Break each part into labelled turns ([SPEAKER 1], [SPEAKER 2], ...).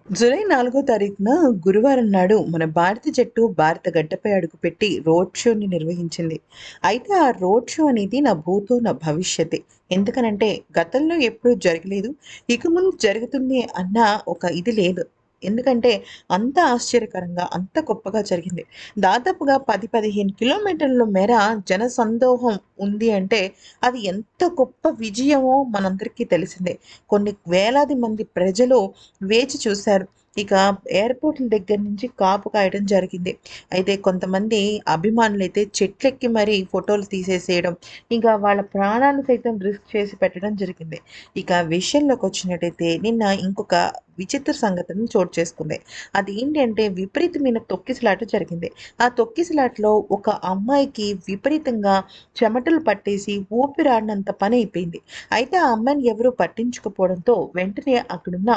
[SPEAKER 1] July 4 తారీఖున గురువారం నాడు మన భారత జట్టు భారత గడ్డపై అడుగుపెట్టి రోడ్ షోని నిర్వహించింది. అయితే ఆ రోడ్ షో అనేది నా భూతో నా భవిష్యత్తే. ఎందుకనంటే గతంలో ఎప్పుడూ జరగలేదు. ఇక ముందు జరుగుతుంది అన్న ఒక ఇది లేదు. ఎందుకంటే అంత ఆశ్చర్యకరంగా, అంత గొప్పగా జరిగింది. దాదాపుగా 10, 15 కిలోమీటర్ల మేర జనసందోహం ఉంది అంటే అది ఎంత గొప్ప విజయమో మనందరికీ తెలిసిందే. కొన్ని వేలాది మంది ప్రజలు వేచి చూశారు. ఇక ఎయిర్‌పోర్ట్‌ల దగ్గర నుంచి కాపు కాయడం జరిగింది. అయితే కొంతమంది అభిమానులైతే చెట్లెక్కి మరీ ఫోటోలు తీసేసేయడం, ఇంకా వాళ్ళ ప్రాణాలు సైతం రిస్క్ చేసి పెట్టడం జరిగింది. ఇక విషయంలోకొచ్చినట్టయితే నిన్న ఇంకొక విచిత్ర సంఘటన చోటు చేసుకుంది. అదేంటి అంటే విపరీతమైన తొక్కిసలాట జరిగింది. ఆ తొక్కిసలాటలో ఒక అమ్మాయికి విపరీతంగా చెమటలు పట్టేసి ఊపిరాడనంత పనయిపోయింది. అయితే ఆ అమ్మాయిని ఎవరు పట్టించుకోకపోవడంతో వెంటనే అక్కడున్న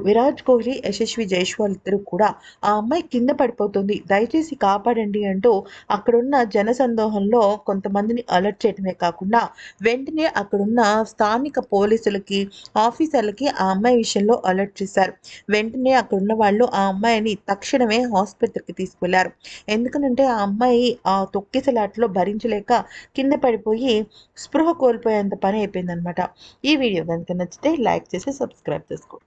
[SPEAKER 1] విరాట్ కోహ్లీ, యశస్వి జైస్వాల్ ఇద్దరు కూడా ఆ అమ్మాయి కింద పడిపోతుంది. దయచేసి కాపాడండి అంటూ అక్కడున్న జనసందోహంలో కొంతమందిని అలర్ట్ చేయడమే కాకుండా వెంటనే అక్కడున్న స్థానిక పోలీసులకి, ఆఫీసర్లకి ఆ అమ్మాయి విషయంలో అలర్ట్ చేశారు. వెంటనే అక్కడున్న వాళ్ళు ఆ అమ్మాయిని తక్షణమే ఆసుపత్రికి తీసుకెళ్లారు. ఎందుకనంటే ఆ అమ్మాయి ఆ తొక్కిసలాటలో భరించలేక కింద పడిపోయి స్పృహ కోల్పోయేంత పని అయిపోయిందనమాట. ఈ వీడియో గనుక నచ్చితే లైక్ చేసి సబ్స్క్రైబ్ చేసుకోండి.